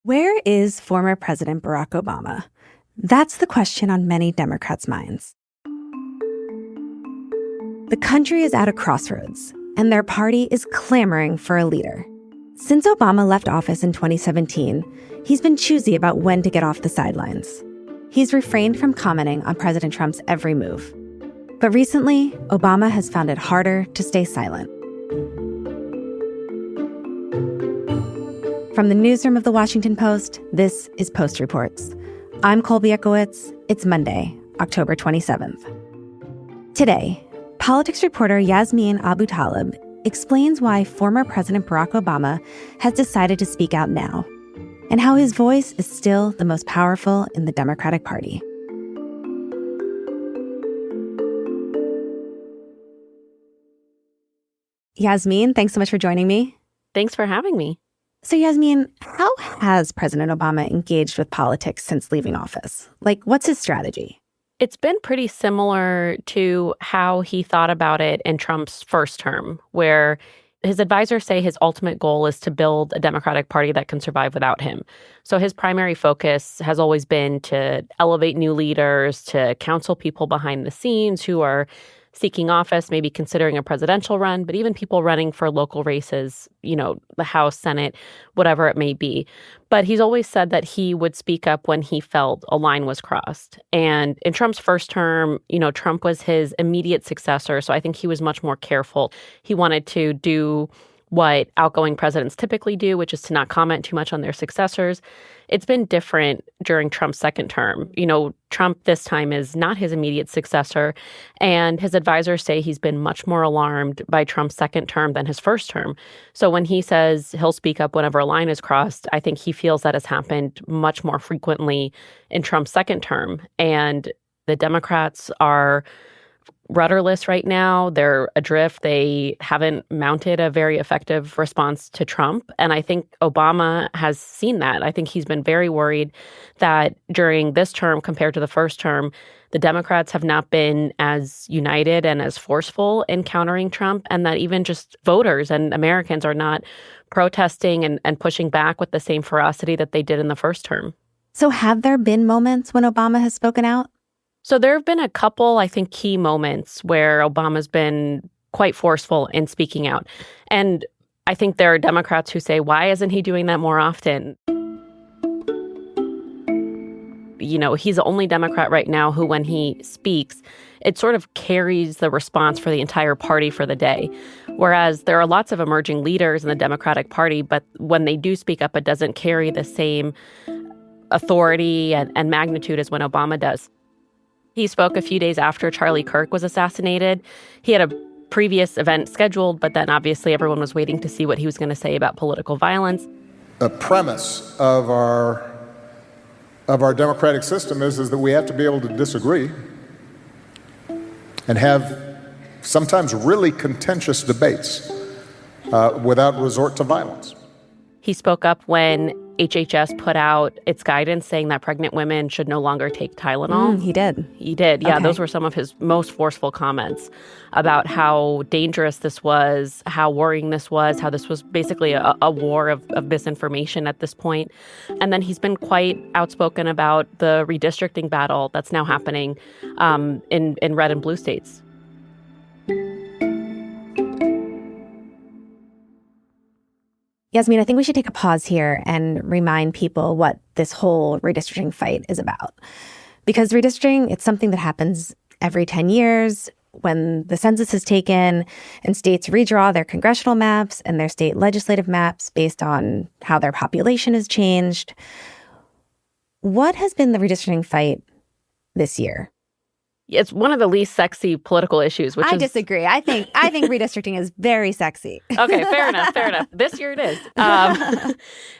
Where is former President Barack Obama? That's the question on many Democrats' minds. The country is at a crossroads, and their party is clamoring for a leader. Since Obama left office in 2017, he's been choosy about when to get off the sidelines. He's refrained from commenting on President Trump's every move. But recently, Obama has found it harder to stay silent. From the newsroom of The Washington Post, this is Post Reports. I'm Colby Ekowitz. It's Monday, October 27th. Today, politics reporter Yasmin Abutaleb explains why former President Barack Obama has decided to speak out now, and how his voice is still the most powerful in the Democratic Party. Yasmin, thanks so much for joining me. Thanks for having me. So Yasmin, how has President Obama engaged with politics since leaving office? What's his strategy? It's been pretty similar to how he thought about it in Trump's first term, where his advisors say his ultimate goal is to build a Democratic Party that can survive without him. So his primary focus has always been to elevate new leaders, to counsel people behind the scenes who are seeking office, maybe considering a presidential run, but even people running for local races, the House, Senate, whatever it may be. But he's always said that he would speak up when he felt a line was crossed. And in Trump's first term, Trump was his immediate successor. So I think he was much more careful. He wanted to do what outgoing presidents typically do, which is to not comment too much on their successors. It's been different during Trump's second term. Trump this time is not his immediate successor, and his advisors say he's been much more alarmed by Trump's second term than his first term. So when he says he'll speak up whenever a line is crossed, I think he feels that has happened much more frequently in Trump's second term. And the Democrats are rudderless right now. They're adrift. They haven't mounted a very effective response to Trump. And I think Obama has seen that. I think he's been very worried that during this term compared to the first term, the Democrats have not been as united and as forceful in countering Trump, and that even just voters and Americans are not protesting and pushing back with the same ferocity that they did in the first term. So have there been moments when Obama has spoken out? So there have been a couple, I think, key moments where Obama's been quite forceful in speaking out. And I think there are Democrats who say, why isn't he doing that more often? He's the only Democrat right now who, when he speaks, it sort of carries the response for the entire party for the day. Whereas there are lots of emerging leaders in the Democratic Party, but when they do speak up, it doesn't carry the same authority and magnitude as when Obama does. He spoke a few days after Charlie Kirk was assassinated. He had a previous event scheduled, but then obviously everyone was waiting to see what he was going to say about political violence. The premise of our democratic system is that we have to be able to disagree and have sometimes really contentious debates without resort to violence. He spoke up when HHS put out its guidance saying that pregnant women should no longer take Tylenol. He did. He did. Yeah, Okay. Those were some of his most forceful comments about how dangerous this was, how worrying this was, how this was basically a war of misinformation at this point. And then he's been quite outspoken about the redistricting battle that's now happening in red and blue states. Yasmin, I think we should take a pause here and remind people what this whole redistricting fight is about. Because redistricting, it's something that happens every 10 years when the census is taken and states redraw their congressional maps and their state legislative maps based on how their population has changed. What has been the redistricting fight this year? It's one of the least sexy political issues, I disagree. I think redistricting is very sexy. Okay, fair enough. This year it is.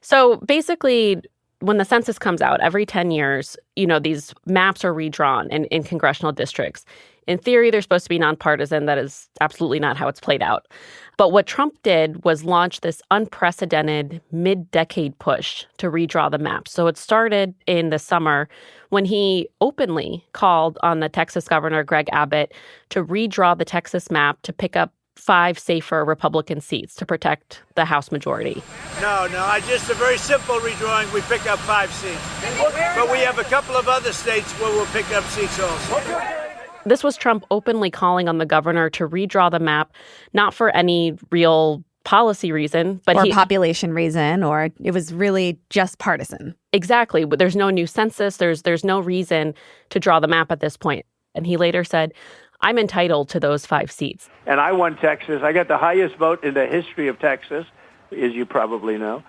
So basically, when the census comes out every 10 years, these maps are redrawn in congressional districts. In theory, they're supposed to be nonpartisan. That is absolutely not how it's played out. But what Trump did was launch this unprecedented mid-decade push to redraw the map. So it started in the summer when he openly called on the Texas governor, Greg Abbott, to redraw the Texas map to pick up 5 safer Republican seats to protect the House majority. No, just a very simple redrawing. We pick up 5 seats. But we have a couple of other states where we'll pick up seats also. This was Trump openly calling on the governor to redraw the map, not for any real policy reason, but or population reason, or it was really just partisan. Exactly. But there's no new census. There's no reason to draw the map at this point. And he later said, I'm entitled to those 5 seats. And I won Texas. I got the highest vote in the history of Texas, as you probably know.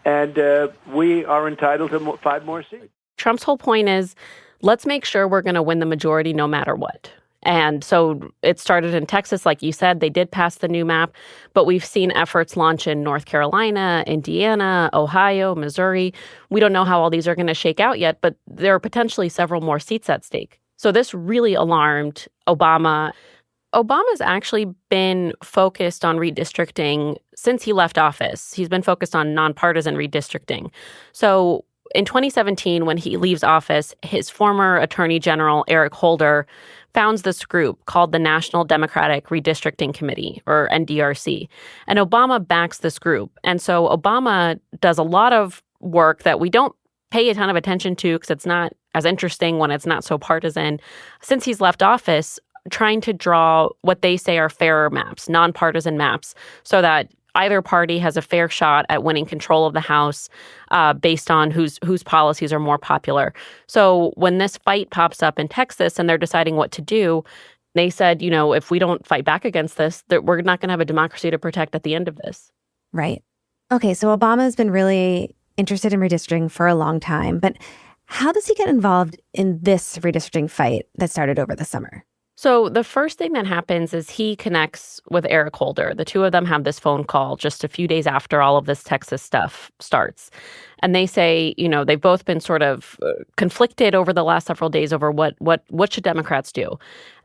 And we are entitled to 5 more seats. Trump's whole point is, let's make sure we're going to win the majority no matter what. And so it started in Texas, like you said. They did pass the new map, but we've seen efforts launch in North Carolina, Indiana, Ohio, Missouri. We don't know how all these are going to shake out yet, but there are potentially several more seats at stake. So this really alarmed Obama. Obama's actually been focused on redistricting since he left office. He's been focused on nonpartisan redistricting. So in 2017, when he leaves office, his former Attorney General, Eric Holder, founds this group called the National Democratic Redistricting Committee, or NDRC. And Obama backs this group. And so Obama does a lot of work that we don't pay a ton of attention to because it's not as interesting when it's not so partisan. Since he's left office, trying to draw what they say are fairer maps, nonpartisan maps, so that either party has a fair shot at winning control of the House based on whose policies are more popular. So when this fight pops up in Texas and they're deciding what to do, they said, if we don't fight back against this, that we're not going to have a democracy to protect at the end of this. Right. Okay, so Obama's been really interested in redistricting for a long time, but how does he get involved in this redistricting fight that started over the summer? So the first thing that happens is he connects with Eric Holder. The two of them have this phone call just a few days after all of this Texas stuff starts. And they say, they've both been sort of conflicted over the last several days over what should Democrats do.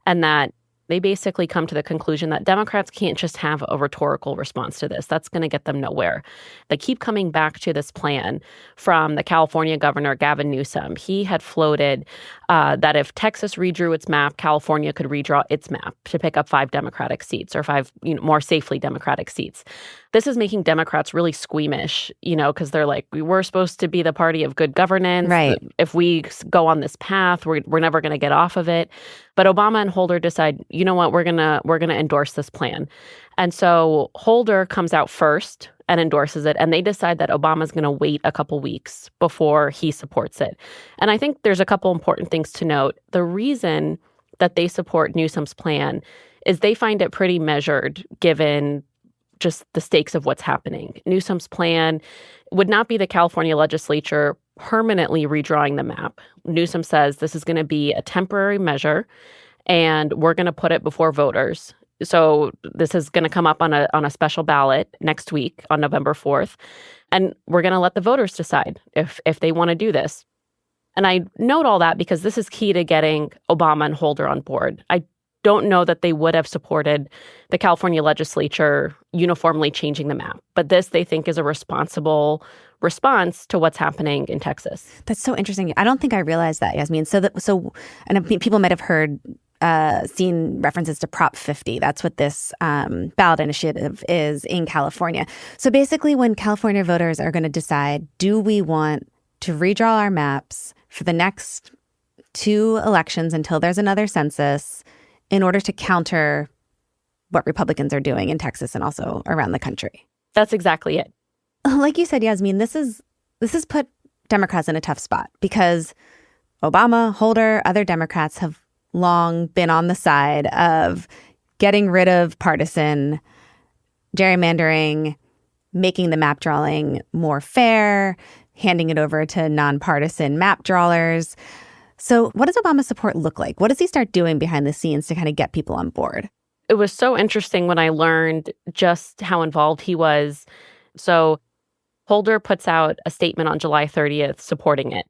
And that they basically come to the conclusion that Democrats can't just have a rhetorical response to this. That's going to get them nowhere. They keep coming back to this plan from the California governor, Gavin Newsom. He had floated that if Texas redrew its map, California could redraw its map to pick up 5 Democratic seats, or 5 more safely Democratic seats. This is making Democrats really squeamish, because they're like, we're supposed to be the party of good governance. Right. If we go on this path, we're never going to get off of it. But Obama and Holder decide, you know what, we're gonna endorse this plan. And so Holder comes out first and endorses it, and they decide that Obama's going to wait a couple weeks before he supports it. And I think there's a couple important things to note. The reason that they support Newsom's plan is they find it pretty measured given just the stakes of what's happening. Newsom's plan would not be the California legislature permanently redrawing the map. Newsom says this is going to be a temporary measure, and we're going to put it before voters. So this is going to come up on a special ballot next week on November 4th, and we're going to let the voters decide if they want to do this. And I note all that because this is key to getting Obama and Holder on board. I don't know that they would have supported the California legislature uniformly changing the map. But this, they think, is a responsible response to what's happening in Texas. That's so interesting. I don't think I realized that, Yasmin. And people might have heard, seen references to Prop 50. That's what this ballot initiative is in California. So basically, when California voters are going to decide, do we want to redraw our maps for the next 2 elections until there's another census, in order to counter what Republicans are doing in Texas and also around the country. That's exactly it. Like you said, Yasmin, this has put Democrats in a tough spot because Obama, Holder, other Democrats have long been on the side of getting rid of partisan gerrymandering, making the map drawing more fair, handing it over to nonpartisan map drawers. So what does Obama's support look like? What does he start doing behind the scenes to kind of get people on board? It was so interesting when I learned just how involved he was. So Holder puts out a statement on July 30th supporting it.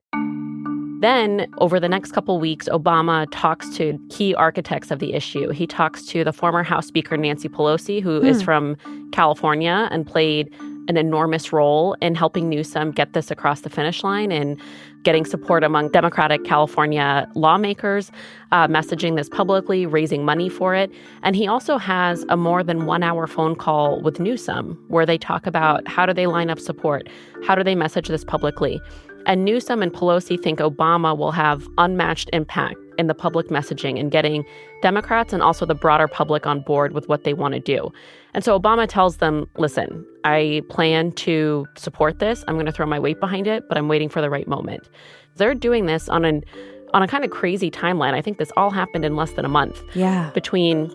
Then, over the next couple weeks, Obama talks to key architects of the issue. He talks to the former House Speaker Nancy Pelosi, who is from California and played an enormous role in helping Newsom get this across the finish line and getting support among Democratic California lawmakers, messaging this publicly, raising money for it. And he also has a more than 1 hour phone call with Newsom where they talk about how do they line up support? How do they message this publicly? And Newsom and Pelosi think Obama will have unmatched impact in the public messaging and getting Democrats and also the broader public on board with what they want to do. And so Obama tells them, listen, I plan to support this. I'm going to throw my weight behind it, but I'm waiting for the right moment. They're doing this on a kind of crazy timeline. I think this all happened in less than a month. Yeah. Between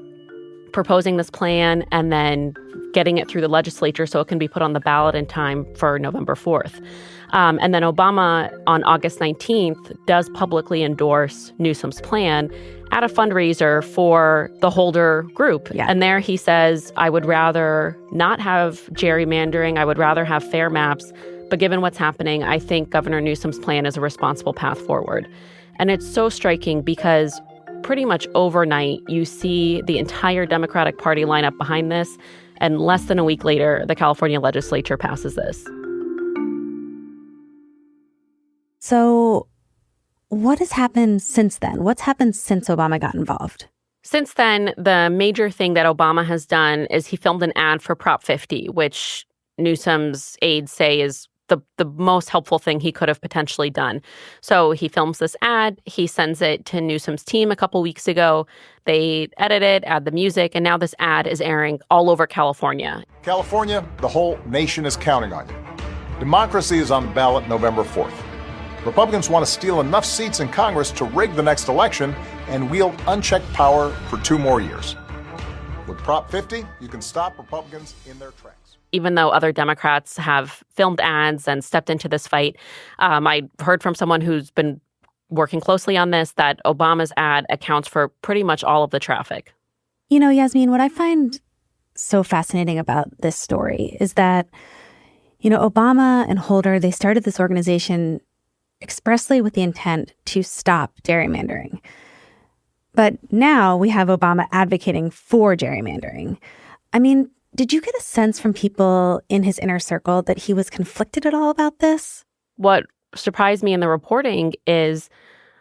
proposing this plan and then getting it through the legislature so it can be put on the ballot in time for November 4th. And then Obama, on August 19th, does publicly endorse Newsom's plan at a fundraiser for the Holder group. Yeah. And there he says, I would rather not have gerrymandering. I would rather have fair maps. But given what's happening, I think Governor Newsom's plan is a responsible path forward. And it's so striking because pretty much overnight, you see the entire Democratic Party line up behind this. And less than a week later, the California legislature passes this. So what has happened since then? What's happened since Obama got involved? Since then, the major thing that Obama has done is he filmed an ad for Prop 50, which Newsom's aides say is the most helpful thing he could have potentially done. So he films this ad, he sends it to Newsom's team a couple weeks ago. They edit it, add the music, and now this ad is airing all over California. California, the whole nation is counting on you. Democracy is on the ballot November 4th. Republicans want to steal enough seats in Congress to rig the next election and wield unchecked power for 2 more years. With Prop 50, you can stop Republicans in their tracks. Even though other Democrats have filmed ads and stepped into this fight, I heard from someone who's been working closely on this that Obama's ad accounts for pretty much all of the traffic. You know, Yasmin, what I find so fascinating about this story is that, you know, Obama and Holder, they started this organization expressly with the intent to stop gerrymandering. But now we have Obama advocating for gerrymandering. I mean, did you get a sense from people in his inner circle that he was conflicted at all about this? What surprised me in the reporting is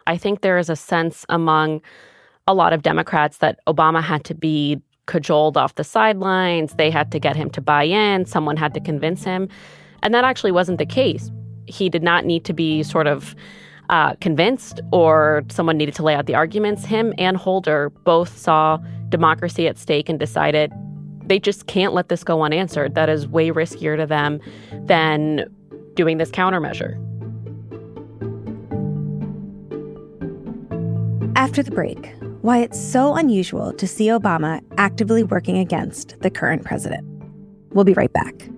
I think there is a sense among a lot of Democrats that Obama had to be cajoled off the sidelines. They had to get him to buy in. Someone had to convince him. And that actually wasn't the case. He did not need to be sort of convinced or someone needed to lay out the arguments. Him and Holder both saw democracy at stake and decided they just can't let this go unanswered. That is way riskier to them than doing this countermeasure. After the break, why it's so unusual to see Obama actively working against the current president. We'll be right back.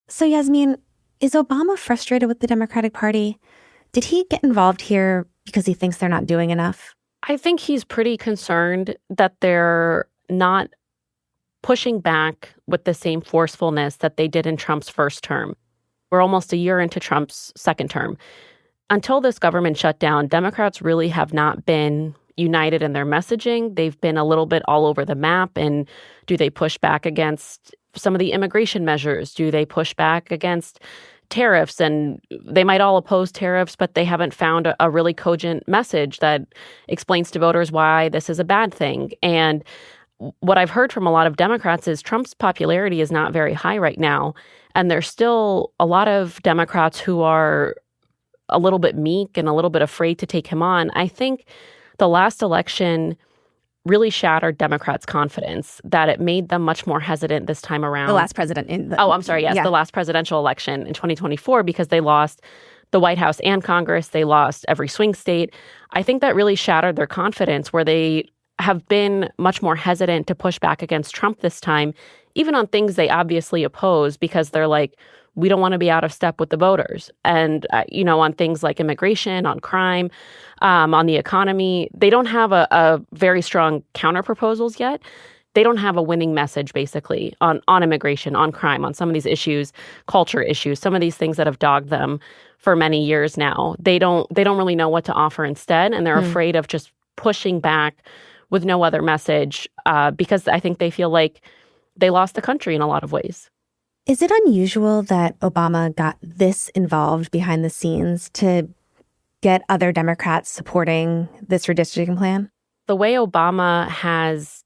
So, Yasmin, is Obama frustrated with the Democratic Party? Did he get involved here because he thinks they're not doing enough? I think he's pretty concerned that they're not pushing back with the same forcefulness that they did in Trump's first term. We're almost a year into Trump's second term. Until this government shutdown, Democrats really have not been united in their messaging. They've been a little bit all over the map. And do they push back against some of the immigration measures? Do they push back against tariffs? And they might all oppose tariffs, but they haven't found a really cogent message that explains to voters why this is a bad thing. And what I've heard from a lot of Democrats is Trump's popularity is not very high right now. And there's still a lot of Democrats who are a little bit meek and a little bit afraid to take him on. I think the last election really shattered Democrats' confidence, that it made them much more hesitant this time around. The last president in the... Oh, I'm sorry. Yes, yeah. The last presidential election in 2024, because they lost the White House and Congress. They lost every swing state. I think that really shattered their confidence, where they have been much more hesitant to push back against Trump this time, even on things they obviously oppose, because they're like, we don't want to be out of step with the voters. And, on things like immigration, on crime, on the economy, they don't have a very strong counter proposals yet. they don't have a winning message, basically, on immigration, on crime, on some of these issues, culture issues, some of these things that have dogged them for many years now. They don't really know what to offer instead, and they're afraid of just pushing back with no other message because I think they feel like they lost the country in a lot of ways. Is it unusual that Obama got this involved behind the scenes to get other Democrats supporting this redistricting plan? The way Obama has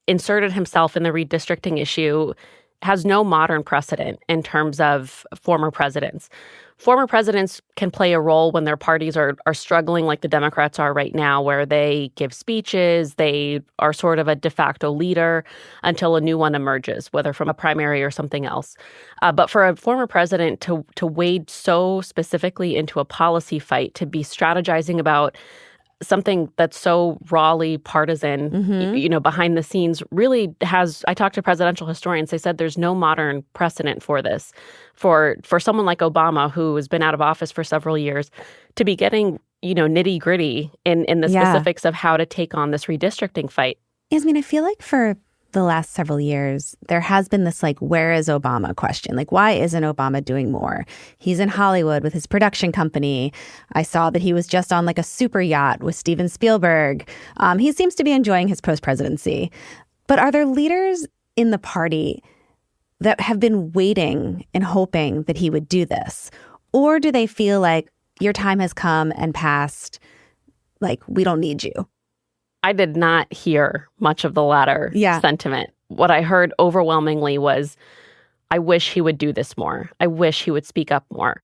inserted himself in the redistricting issue has no modern precedent in terms of former presidents. Former presidents can play a role when their parties are struggling like the Democrats are right now, where they give speeches, they are sort of a de facto leader until a new one emerges, whether from a primary or something else. But for a former president to wade so specifically into a policy fight, to be strategizing about something that's so rawly partisan, behind the scenes, really has, I talked to presidential historians, they said there's no modern precedent for this. For someone like Obama, who has been out of office for several years, to be getting, nitty gritty in the specifics of how to take on this redistricting fight. Yasmeen, I feel like for the last several years, there has been this where is Obama question? Why isn't Obama doing more? He's in Hollywood with his production company. I saw that he was just on a super yacht with Steven Spielberg. He seems to be enjoying his post-presidency. But are there leaders in the party that have been waiting and hoping that he would do this? Or do they feel like your time has come and passed, we don't need you? I did not hear much of the latter sentiment. What I heard overwhelmingly was, I wish he would do this more. I wish he would speak up more.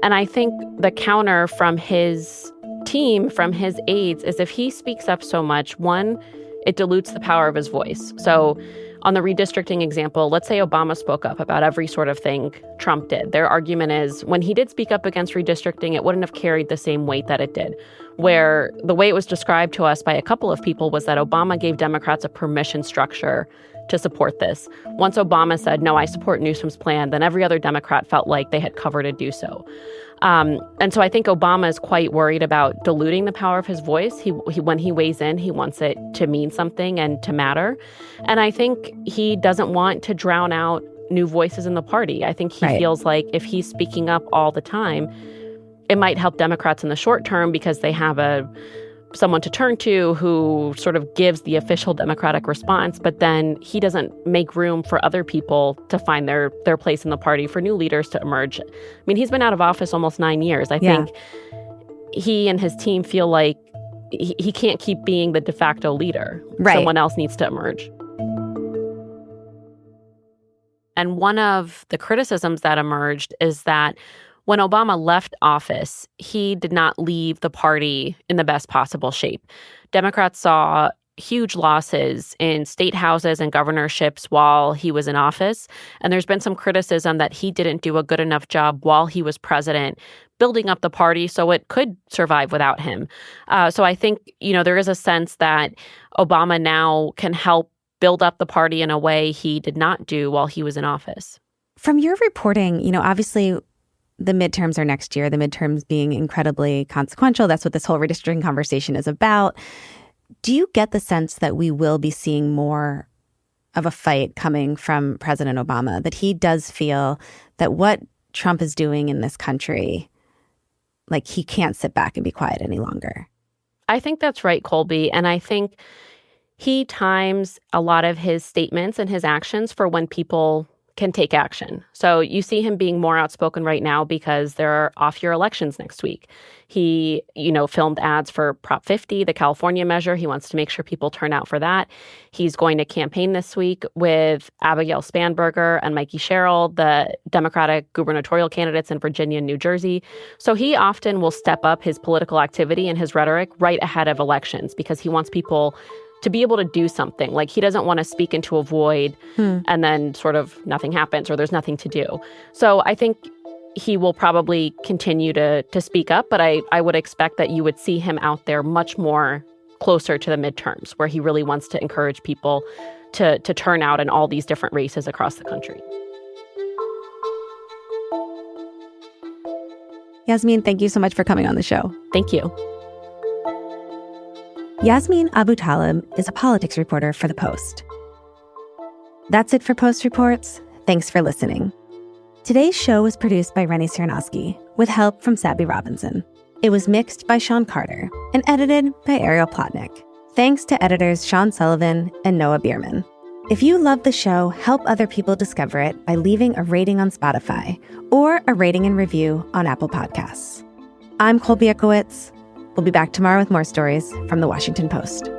And I think the counter from his team, from his aides, is if he speaks up so much, one, it dilutes the power of his voice. So on the redistricting example, let's say Obama spoke up about every sort of thing Trump did. Their argument is when he did speak up against redistricting, it wouldn't have carried the same weight that it did. Where the way it was described to us by a couple of people was that Obama gave Democrats a permission structure to support this. Once Obama said, no, I support Newsom's plan, then every other Democrat felt like they had cover to do so. And so I think Obama is quite worried about diluting the power of his voice. He when he weighs in, he wants it to mean something and to matter. And I think he doesn't want to drown out new voices in the party. I think he feels like if he's speaking up all the time, it might help Democrats in the short term because they have someone to turn to who sort of gives the official Democratic response, but then he doesn't make room for other people to find their place in the party, for new leaders to emerge. I mean, he's been out of office almost 9 years. I think he and his team feel like he can't keep being the de facto leader. Someone else needs to emerge. And one of the criticisms that emerged is that when Obama left office, he did not leave the party in the best possible shape. Democrats saw huge losses in state houses and governorships while he was in office. And there's been some criticism that he didn't do a good enough job while he was president building up the party so it could survive without him. So I think, there is a sense that Obama now can help build up the party in a way he did not do while he was in office. From your reporting, obviously the midterms are next year, the midterms being incredibly consequential. That's what this whole redistricting conversation is about. Do you get the sense that we will be seeing more of a fight coming from President Obama, that he does feel that what Trump is doing in this country, he can't sit back and be quiet any longer? I think that's right, Colby. And I think he times a lot of his statements and his actions for when people can take action. So you see him being more outspoken right now because there are off-year elections next week. He, filmed ads for Prop 50, the California measure. He wants to make sure people turn out for that. He's going to campaign this week with Abigail Spanberger and Mikey Sherrill, the Democratic gubernatorial candidates in Virginia and New Jersey. So he often will step up his political activity and his rhetoric right ahead of elections because he wants people to be able to do something. He doesn't want to speak into a void and then sort of nothing happens or there's nothing to do. So I think he will probably continue to speak up, but I would expect that you would see him out there much more closer to the midterms, where he really wants to encourage people to turn out in all these different races across the country. Yasmeen, thank you so much for coming on the show. Thank you. Yasmeen Abutaleb is a politics reporter for The Post. That's it for Post Reports. Thanks for listening. Today's show was produced by Rennie Siernosky with help from Sabby Robinson. It was mixed by Sean Carter and edited by Ariel Plotnick. Thanks to editors Sean Sullivan and Noah Bierman. If you love the show, help other people discover it by leaving a rating on Spotify or a rating and review on Apple Podcasts. I'm Colby Ekowitz. We'll be back tomorrow with more stories from The Washington Post.